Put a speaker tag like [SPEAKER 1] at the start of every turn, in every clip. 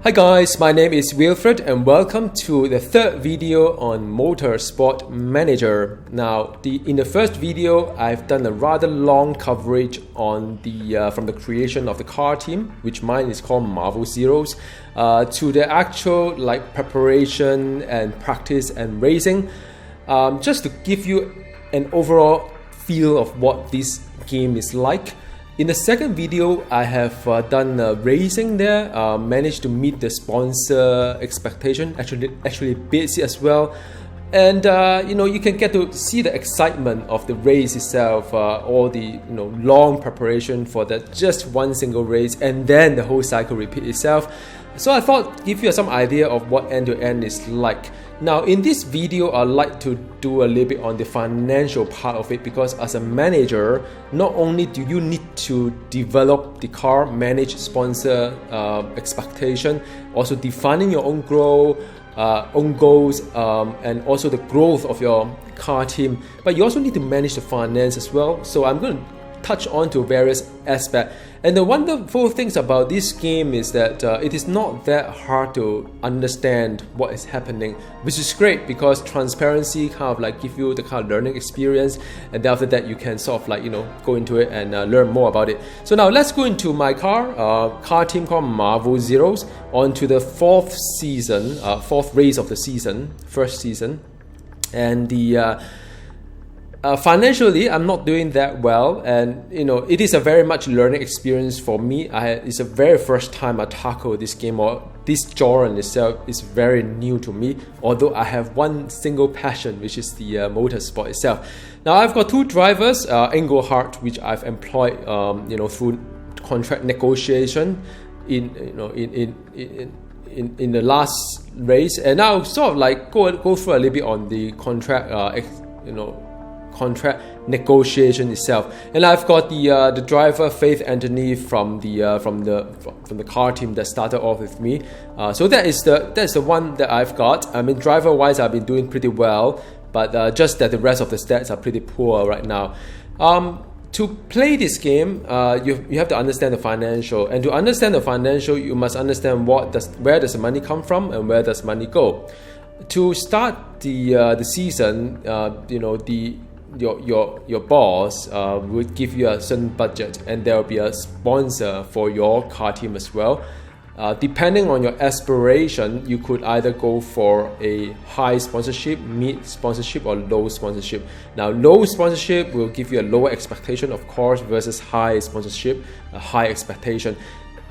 [SPEAKER 1] Hi guys, my name is Wilfred and welcome to the third video on Motorsport Manager. Now, in the first video, I've done a rather long coverage on from the creation of the car team, which mine is called Marvel Zeros, to the actual preparation and practice and racing, just to give you an overall feel of what this game is like. In the second video, I have done racing there, managed to meet the sponsor expectation, actually beats it as well. And you can get to see the excitement of the race itself, all the long preparation for that just one single race, and then the whole cycle repeat itself. So I thought give you some idea of what end-to-end is like. Now in this video, I'd like to do a little bit on the financial part of it, because as a manager, not only do you need to develop the car, manage sponsor expectation, also defining your own goals, and also the growth of your car team, but you also need to manage the finance as well. So I'm going to touch on to various aspects. And the wonderful things about this game is that it is not that hard to understand what is happening, which is great because transparency give you the kind of learning experience, and then after that you can sort of go into it and learn more about it. So now let's go into my car team called Marvel Zeros, on to the fourth race of the season, first season. And the financially, I'm not doing that well, and it is a very much learning experience for me. It's the very first time I tackle this game, or this genre itself is very new to me, although I have one single passion, which is the motorsport itself. Now I've got two drivers, Engelhardt, which I've employed through contract negotiation in the last race, and now sort of go through a little bit on the contract contract negotiation itself. And I've got the driver Faith Anthony from the car team that started off with me. So that's the one that I've got. I mean, driver wise, I've been doing pretty well, but just that the rest of the stats are pretty poor right now. To play this game, you have to understand the financial, and to understand the financial, you must understand where does the money come from and where does money go. To start the season, your boss would give you a certain budget, and there will be a sponsor for your car team as well. Depending on your aspiration, you could either go for a high sponsorship, mid sponsorship, or low sponsorship. Now, low sponsorship will give you a lower expectation, of course, versus high sponsorship, a high expectation.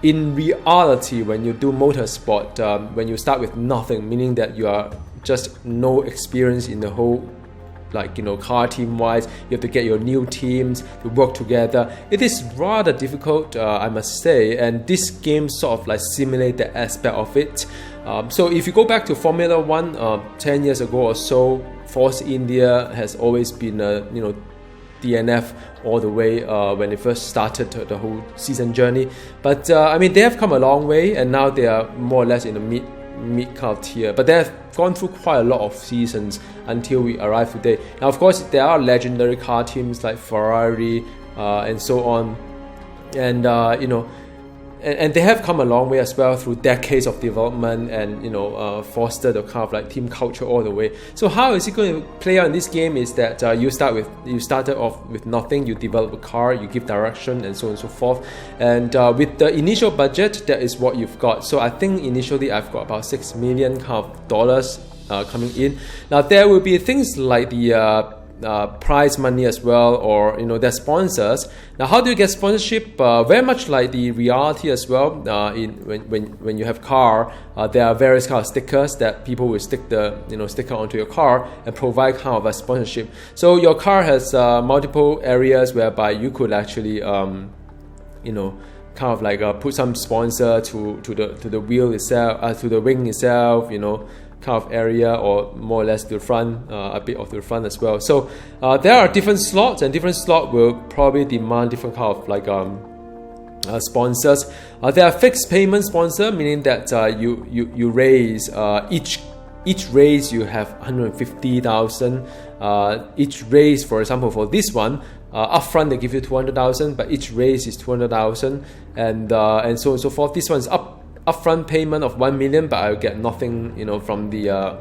[SPEAKER 1] In reality, when you do motorsport, when you start with nothing, meaning that you are just no experience in the whole car team wise, you have to get your new teams to work together. It is rather difficult, I must say, and this game sort of simulate that aspect of it. So if you go back to Formula 1 10 years ago or so, Force India has always been DNF all the way when they first started the whole season journey. But I mean, they have come a long way, and now they are more or less in the mid kind of tier, but they have gone through quite a lot of seasons until we arrive today. Now, of course, there are legendary car teams like Ferrari and so on, and and they have come a long way as well through decades of development, and foster the kind of team culture all the way. So how is it going to play out in this game is that you started off with nothing, you develop a car, you give direction, and so on and so forth, and with the initial budget, that is what you've got. So I think initially I've got about $6 million dollars coming in. Now there will be things like the prize money as well, or their sponsors. Now, how do you get sponsorship? Very much like the reality as well. When you have car, there are various kind of stickers that people will stick the sticker onto your car and provide kind of a sponsorship. So your car has multiple areas whereby you could actually put some sponsor to the wheel itself, to the wing itself, kind of area, or more or less to the front, a bit of the front as well. So there are different slots, and different slot will probably demand different kind of sponsors. There are fixed payment sponsor, meaning that you raise each race you have 150,000. Each race, for example, for this one, upfront they give you 200,000, but each race is 200,000, and so on and so forth. This one's up upfront payment of 1 million, but I'll get nothing, from the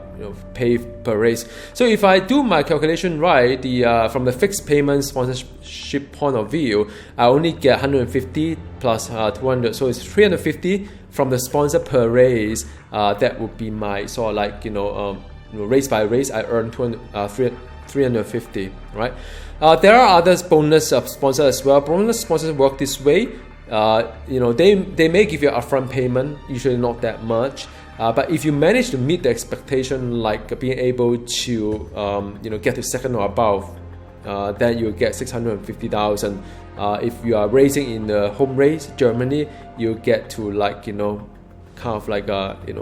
[SPEAKER 1] pay per race. So if I do my calculation right, from the fixed payment sponsorship point of view, I only get 150 plus 200, so it's 350 from the sponsor per race. That would be my sort of like race by race I earn 350, right? There are other bonus sponsors as well. Bonus sponsors work this way. They may give you upfront payment, usually not that much. But if you manage to meet the expectation, like being able to get to second or above, then you'll get 650,000. If you are racing in the home race, Germany, you get to kind of like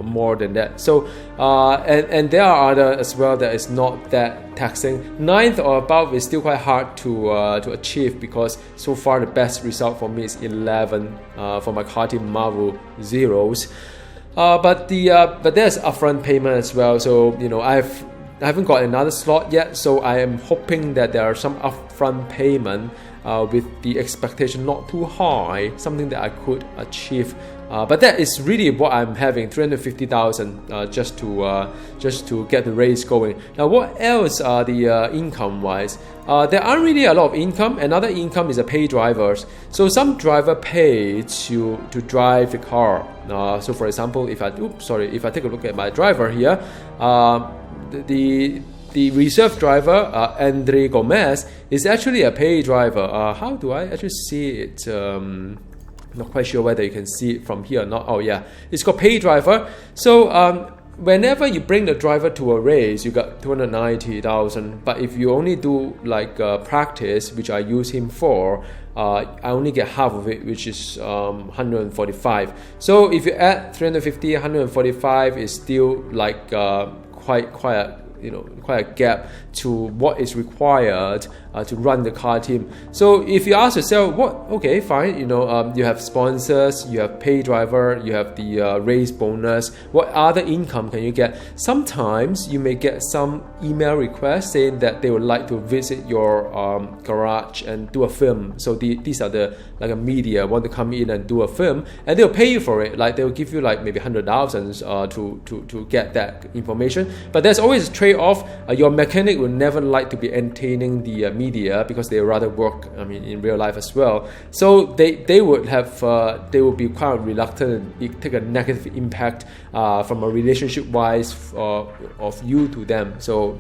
[SPEAKER 1] more than that. So and there are other as well that is not that taxing. 9th or above is still quite hard to achieve, because so far the best result for me is 11 for my car team Marvel Zeros. But there's upfront payment as well. So I haven't got another slot yet, so I am hoping that there are some upfront payment with the expectation not too high, something that I could achieve. But that is really what I'm having, 350,000 just to get the race going. Now, what else are the income-wise? There aren't really a lot of income. Another income is a pay drivers. So some driver pay to drive the car. So for example, if I take a look at my driver here, the reserve driver, Andre Gomez, is actually a pay driver. How do I actually see it? Not quite sure whether you can see it from here or not. Oh yeah, it's called pay driver. So whenever you bring the driver to a race, you got 290,000. But if you only do practice, which I use him for, I only get half of it, which is 145. So if you add 350, 145 is still quite a gap to what is required to run the car team. So if you ask yourself, okay, fine, you have sponsors, you have pay driver, you have the race bonus, what other income can you get? Sometimes you may get some email requests saying that they would like to visit your garage and do a film. So these are a media want to come in and do a film, and they'll pay you for it. They'll give you maybe 100,000 to get that information. But there's always a trade-off. Your mechanic will never like to be entertaining the media, because they rather work in real life as well. So they would be quite reluctant and take a negative impact from a relationship wise of you to them. So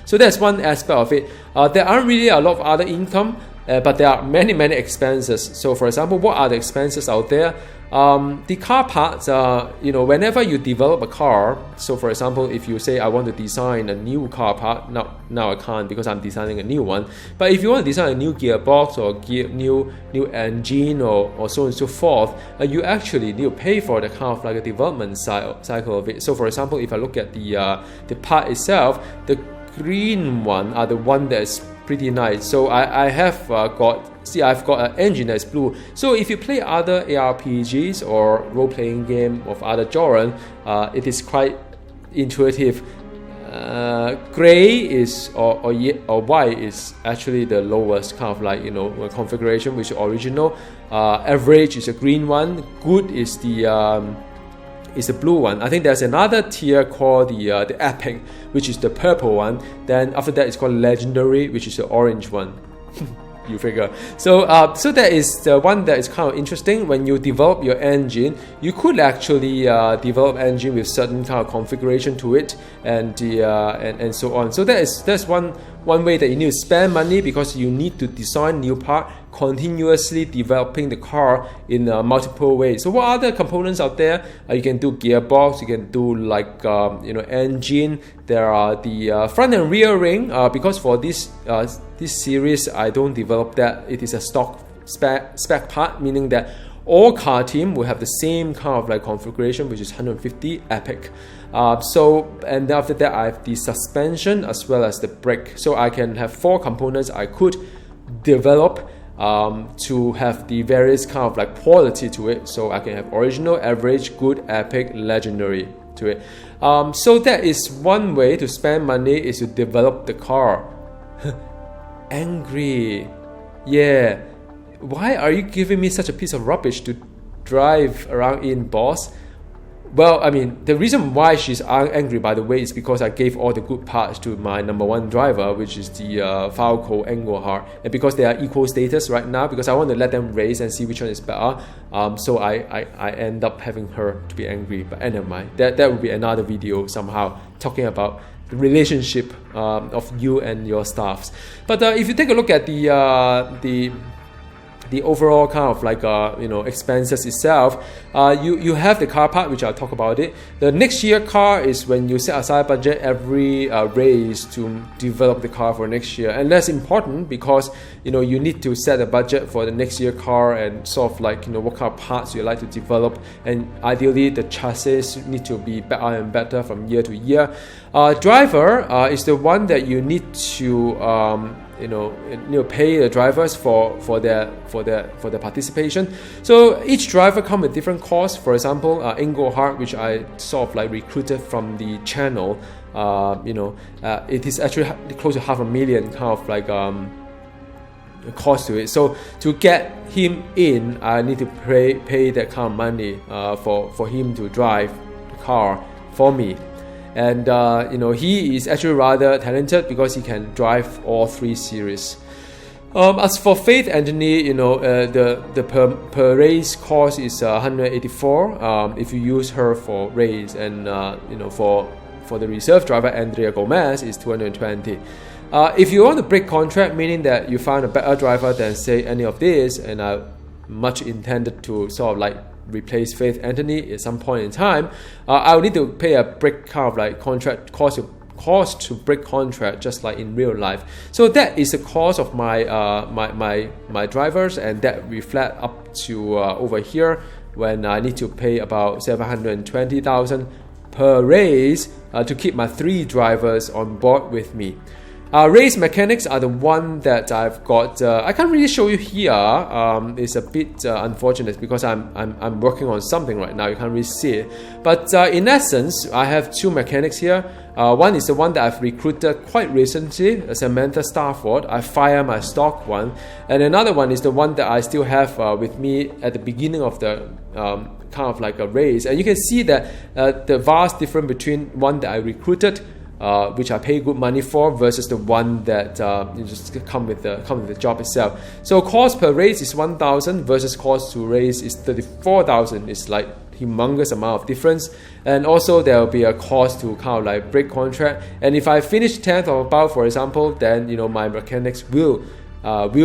[SPEAKER 1] so that's one aspect of it. There aren't really a lot of other income, but there are many expenses. So for example, what are the expenses out there? The car parts, whenever you develop a car, so for example, if you say I want to design a new car part, now I can't because I'm designing a new one. But if you want to design a new gearbox or new engine or so on and so forth, you actually need to pay for the kind of a development cycle of it. So for example, if I look at the part itself, the green one are the one that is pretty nice. So I've got an engine that's blue. So if you play other ARPGs or role-playing game of other genre, it is quite intuitive. Gray is or white is actually the lowest kind of configuration, which is original. Average is a green one. Good is the blue one. I think there's another tier called the epic, which is the purple one. Then after that, it's called legendary, which is the orange one. You figure. So that is the one that is kind of interesting. When you develop your engine, you could actually develop engine with certain kind of configuration to it, and so on. So that's one way that you need to spend money, because you need to design new part, continuously developing the car in multiple ways. So what other components out there? You can do gearbox, you can do engine. There are the front and rear ring, because for this series I don't develop that. It is a stock spec part, meaning that all car team will have the same kind of configuration, which is 150 epic. And after that, I have the suspension as well as the brake. So I can have 4 components I could develop to have the various kind of quality to it. So I can have original, average, good, epic, legendary to it. So that is one way to spend money, is to develop the car. Angry. Yeah. Why are you giving me such a piece of rubbish to drive around in, boss? well, I mean, the reason why she's angry, by the way, is because I gave all the good parts to my #1 driver, which is the Falco Engelhardt, and because they are equal status right now, because I want to let them race and see which one is better. So I end up having her to be angry. But never mind, that will be another video somehow talking about the relationship of you and your staffs. But if you take a look at the overall kind of like expenses itself, you have the car part, which I'll talk about it. The next year car is when you set aside budget every race to develop the car for next year, and that's important because you need to set a budget for the next year car and sort of like what kind of parts you like to develop, and ideally the chassis need to be better and better from year to year. Driver is the one that you need to pay the drivers for their participation. So each driver come with different costs. For example, Engelhardt, which I sort of like recruited from the channel, it is actually close to $500,000 kind of like cost to it. So to get him in, I need to pay that kind of money for him to drive the car for me. And he is actually rather talented because he can drive all 3 series. As for Faith Anthony, the per race cost is $184 if you use her for race, and for the reserve driver Andrea Gomez is $220. If you want to break contract, meaning that you find a better driver than say any of this, and I much intended to sort of like replace Faith Anthony at some point in time, I'll need to pay a break kind of like contract cost to break contract, just like in real life. So that is the cost of my my drivers, and that reflect up to over here when I need to pay about $720,000 per race to keep my 3 drivers on board with me. Race mechanics are the one that I've got. I can't really show you here. It's a bit unfortunate because I'm working on something right now. You can't really see it. But in essence, I have 2 mechanics here. One is the one that I've recruited quite recently, Samantha Stafford. I fired my stock one, and another one is the one that I still have with me at the beginning of the kind of like a race. And you can see that the vast difference between one that I recruited, which I pay good money for, versus the one that just come with the job itself. So cost per race is $1,000 versus cost to race is $34,000. It's like humongous amount of difference. And also there will be a cost to kind of like break contract. And if I finish 10th or above, for example, then my mechanics will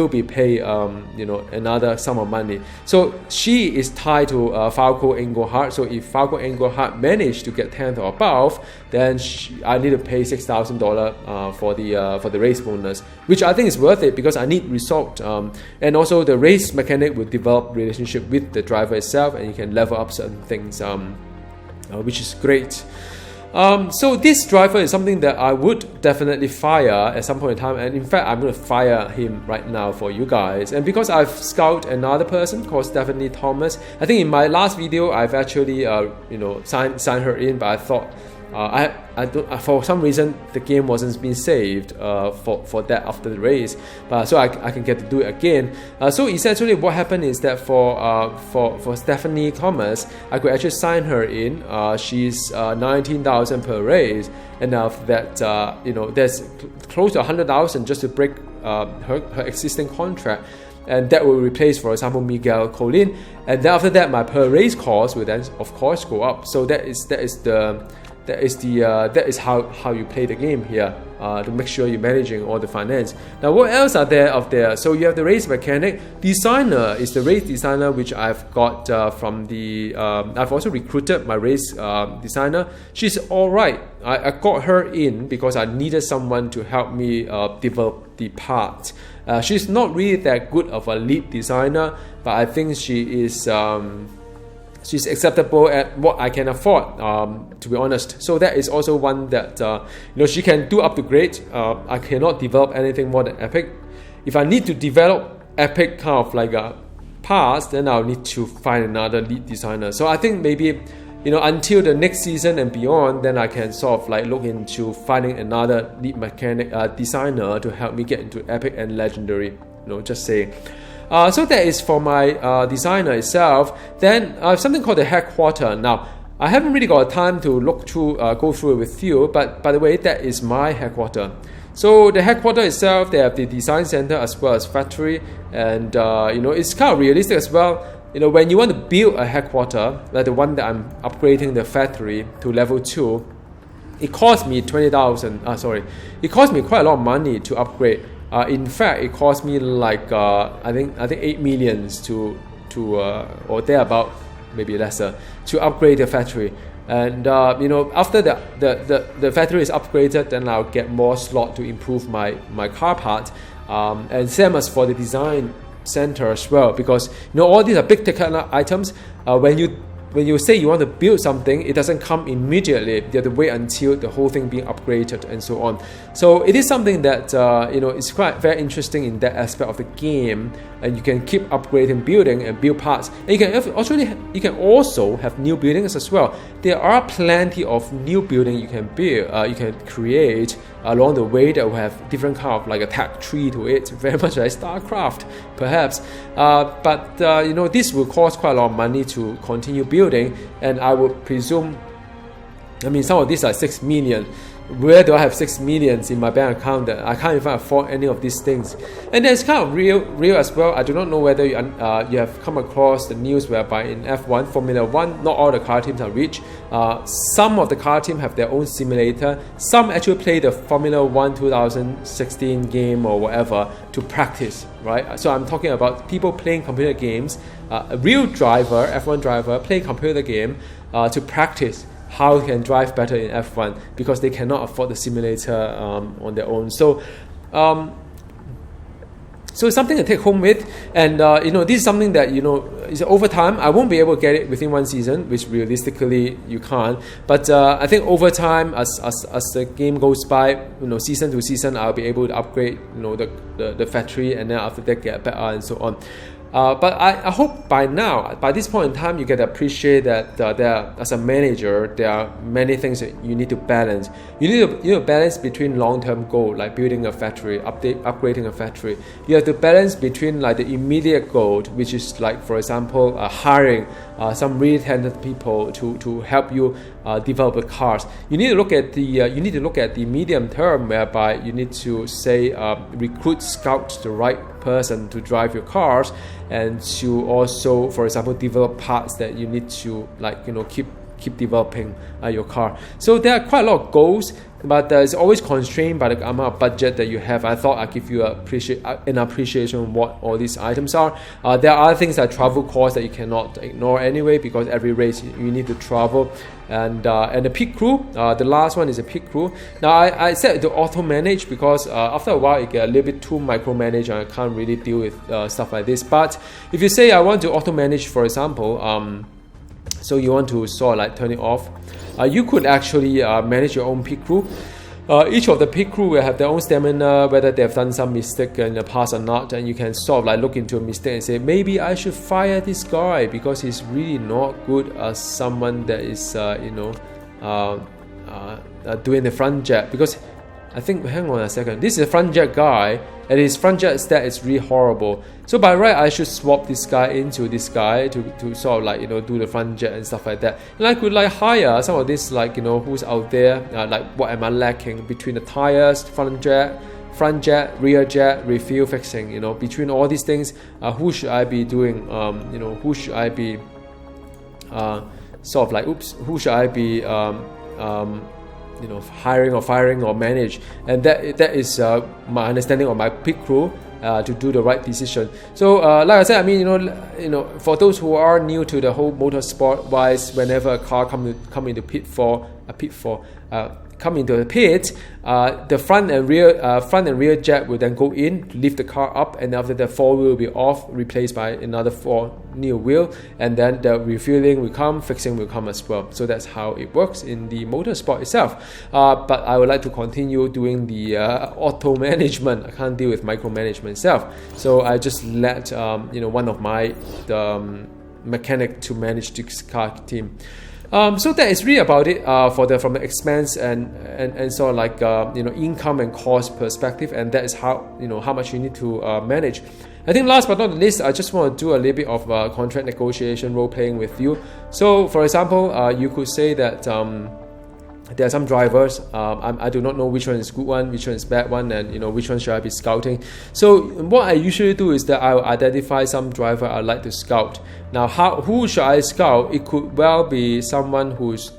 [SPEAKER 1] be paid another sum of money. So she is tied to Falco Engelhardt. So if Falco Engelhardt managed to get 10th or above, then I need to pay $6,000 for the race bonus, which I think is worth it because I need result. And also the race mechanic will develop relationship with the driver itself, and you can level up certain things, which is great. So this driver is something that I would definitely fire at some point in time, and in fact I'm going to fire him right now for you guys. And because I've scouted another person called Stephanie Thomas, I think in my last video I've actually signed her in, but I thought I don't, for some reason the game wasn't being saved for that after the race, but so I can get to do it again. So essentially what happened is that for Stephanie Thomas, I could actually sign her in. She's $19,000 per race, and after that there's close to $100,000 just to break her existing contract, and that will replace, for example, Miguel Colin. And then after that my per race cost will then of course go up. So that is how you play the game here, to make sure you're managing all the finance. Now what else are there of there? So you have the race mechanic. Designer is the race designer, which I've got from the I've also recruited my race designer. She's alright. I got her in because I needed someone to help me develop the part. She's not really that good of a lead designer, but I think she is she's acceptable at what I can afford, to be honest. So that is also one that she can do up to grade. I cannot develop anything more than Epic. If I need to develop Epic kind of like a parts, then I'll need to find another lead designer. So I think maybe until the next season and beyond, then I can sort of like look into finding another lead mechanic designer to help me get into Epic and Legendary. Just saying. So that is for my designer itself. Then I have something called the headquarter. Now, I haven't really got time to go through it with you, but by the way, that is my headquarters. So the headquarters itself, they have the design center as well as factory, and it's kind of realistic as well. When you want to build a headquarters, like the one that I'm upgrading the factory to level 2, it cost me it cost me quite a lot of money to upgrade. In fact, it cost me like I think 8 millions to or thereabout, maybe lesser, to upgrade the factory. And after the factory is upgraded, then I'll get more slot to improve my car part, and same as for the design center as well, because all these are big ticket items. When you say you want to build something, it doesn't come immediately. You have to wait until the whole thing being upgraded and so on. So it is something that it's quite very interesting in that aspect of the game, and you can keep upgrading, building and build parts. And you can also have new buildings as well. There are plenty of new buildings you can build, you can create along the way that will have different kind of like a tag tree to it, very much like StarCraft, perhaps. But this will cost quite a lot of money to continue building, and I would presume, some of these are 6 million. Where do I have 6 millions in my bank account that I can't even afford any of these things? And it's kind of real as well. I do not know whether you have come across the news whereby in F1, Formula 1, not all the car teams are rich. Some of the car teams have their own simulator. Some actually play the Formula 1 2016 game or whatever to practice, right? So I'm talking about people playing computer games. A real driver, F1 driver, play computer game to practice how they can drive better in F1 because they cannot afford the simulator on their own. So it's something to take home with, and this is something that is over time. I won't be able to get it within one season, which realistically you can't. But I think over time, as the game goes by, season to season, I'll be able to upgrade the factory, and then after that get better and so on. But I hope by this point in time, you get to appreciate that as a manager, there are many things that you need to balance. You need to balance between long-term goal, like building a factory, upgrading a factory. You have to balance between like the immediate goal, which is like, for example, hiring some really talented people to help you develop the cars. You need to look at the medium term, whereby you need to say recruit, scout the right person to drive your cars, and to also, for example, develop parts that you need to keep developing your car. So there are quite a lot of goals, but it's always constrained by the amount of budget that you have. I thought I'd give you an appreciation of what all these items are. There are other things like travel costs that you cannot ignore anyway, because every race you need to travel. And the pit crew, the last one is a pit crew. Now I said to auto manage because after a while it get a little bit too micromanaged, and I can't really deal with stuff like this. But if you say I want to auto manage, for example, so you want to sort of like turn it off, you could actually manage your own pit crew. Each of the pit crew will have their own stamina, whether they have done some mistake in the past or not, and you can sort of like look into a mistake and say, maybe I should fire this guy because he's really not good as someone that is doing the front jet. Because I think, hang on a second, this is a front jet guy, and his front jet stat is really horrible. So by right, I should swap this guy into this guy to sort of like do the front jet and stuff like that. And I could like hire some of this who's out there, like what am I lacking between the tires, front jet, rear jet, refuel fixing. Between all these things, who should I be doing? Who should I be who should I be hiring or firing or manage? And that is my understanding of my pit crew to do the right decision. So like I said, for those who are new to the whole motorsport wise, whenever a car come into the pit, the front and rear jet will then go in, lift the car up, and after that 4 wheel will be off, replaced by another 4 new wheel, and then the refueling will come, fixing will come as well. So that's how it works in the motorsport itself. But I would like to continue doing the auto management. I can't deal with micromanagement itself, so I just let one of my mechanic to manage this car team. So that is really about it from the expense and sort of like income and cost perspective, and that is how how much you need to manage. I think last but not least, I just want to do a little bit of contract negotiation role playing with you. So for example, you could say that there are some drivers, I do not know which one is good one, which one is bad one, and which one should I be scouting. So what I usually do is that I will identify some driver I like to scout. Now who should I scout? It could well be someone who's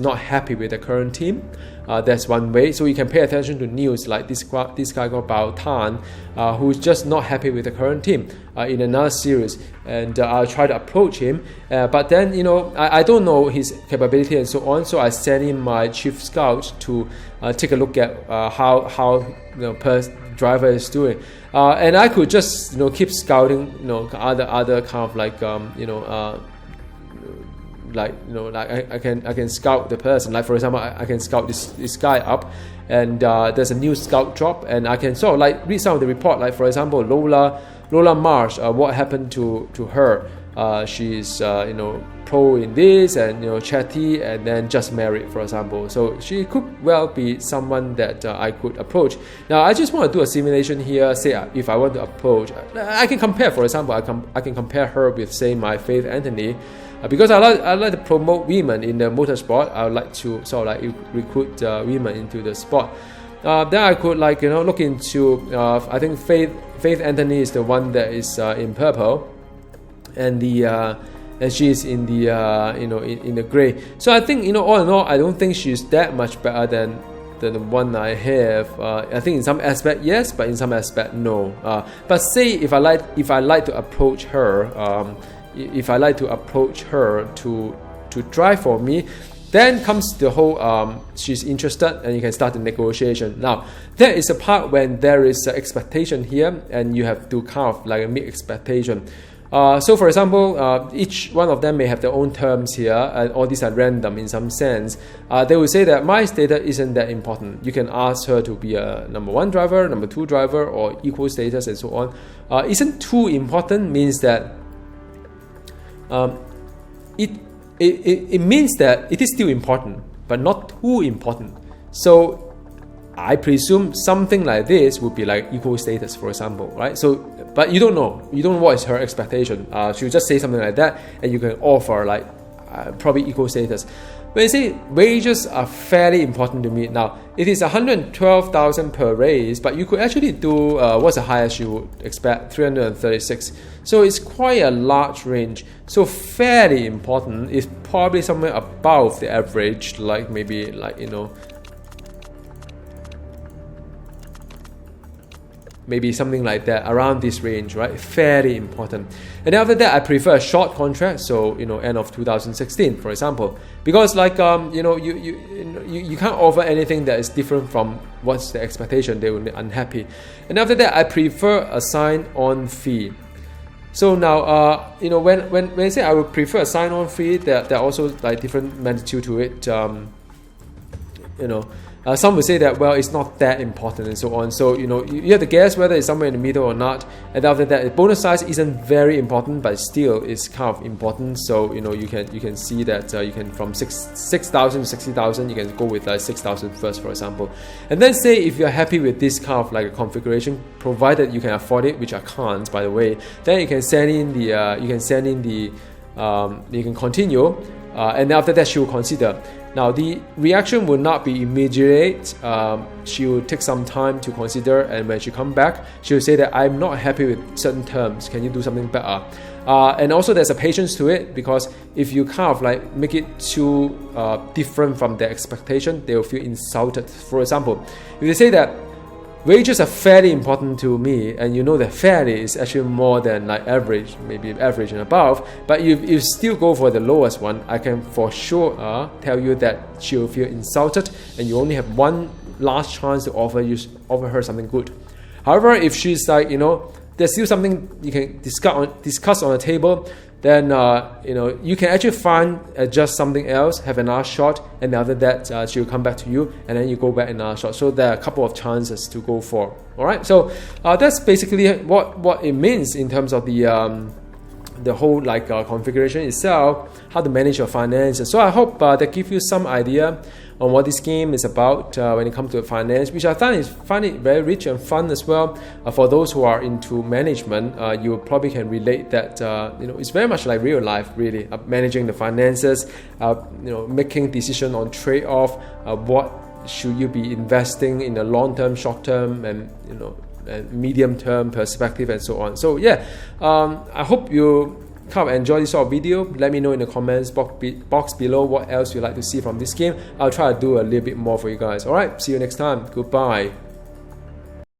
[SPEAKER 1] not happy with the current team. That's one way. So you can pay attention to news like this guy called Bao Tan, who's just not happy with the current team in another series, and I'll try to approach him. But then I don't know his capability and so on. So I send in my chief scout to take a look at how per driver is doing, and I could just keep scouting other kind of like I can scout the person. Like for example, I can scout this guy up, and there's a new scout drop, and I can sort of like read some of the report. Like for example, Lola Marsh, what happened to her? She's pro in this, and chatty, and then just married, for example. So she could well be someone that I could approach. Now I just want to do a simulation here. Say if I want to approach, I can compare. For example, I can compare her with, say, my Faith Anthony. Because I like to promote women in the motorsport, I would like to sort of like recruit women into the sport. Then I could look into I think Faith Anthony is the one that is in purple, and she's in the in the grey. So I think all in all, I don't think she's that much better than the one I have. I think in some aspect yes, but in some aspect no. But say if I like to approach her. If I like to approach her to drive for me, then comes the whole she's interested, and you can start the negotiation. Now there is a part when there is an expectation here, and you have to kind of like meet expectation. So for example, each one of them may have their own terms here, and all these are random in some sense. They will say that my status isn't that important. You can ask her to be a number 1 driver, number 2 driver, or equal status and so on. Isn't too important means that it means that it is still important, but not too important. So I presume something like this would be like equal status, for example, right? So, but you don't know what is her expectation. She'll just say something like that, and you can offer like probably equal status. When you say wages are fairly important to me, now it is 112,000 per race, but you could actually do what's the highest you would expect, 336. So it's quite a large range. So fairly important is probably somewhere above the average, like maybe maybe something like that, around this range, right? Fairly important. And after that, I prefer a short contract, so end of 2016, for example, because like you can't offer anything that is different from what's the expectation. They will be unhappy. And after that, I prefer a sign-on fee. So now when I say I would prefer a sign-on fee, there are also like different magnitude to it. Some would say that, well, it's not that important and so on. So, you have to guess whether it's somewhere in the middle or not. And after that, the bonus size isn't very important, but still it's kind of important. So, you can see that you can from 6,000 to 60,000, you can go with 6,000 first, for example. And then say if you're happy with this kind of like a configuration, provided you can afford it, which I can't, by the way, then you can send in you can continue, and after that she will consider. Now the reaction will not be immediate. She will take some time to consider, and when she come back, she will say that I'm not happy with certain terms. Can you do something better? And also there's a patience to it, because if you kind of like make it too different from their expectation, they will feel insulted. For example, if they say that wages are fairly important to me, and that fairly is actually more than like average, maybe average and above, but if you still go for the lowest one, I can for sure tell you that she will feel insulted, and you only have one last chance to offer her something good. However, if she's like, there's still something you can discuss on the table, then you can actually find just something else, have another shot, and after that she'll come back to you, and then you go back another shot. So there are a couple of chances to go for. All right, so that's basically what it means in terms of the whole configuration itself, how to manage your finances. So I hope that gives you some idea on what this game is about when it comes to finance, which I find it very rich and fun as well. For those who are into management, you probably can relate that it's very much like real life, really, managing the finances, making decision on trade-off, what should you be investing in the long-term, short-term, and and medium-term perspective, and so on. So yeah, I hope you kind of enjoy this sort of video. Let me know in the comments box below what else you'd like to see from this game. I'll try to do a little bit more for you guys. Alright, see you next time. Goodbye.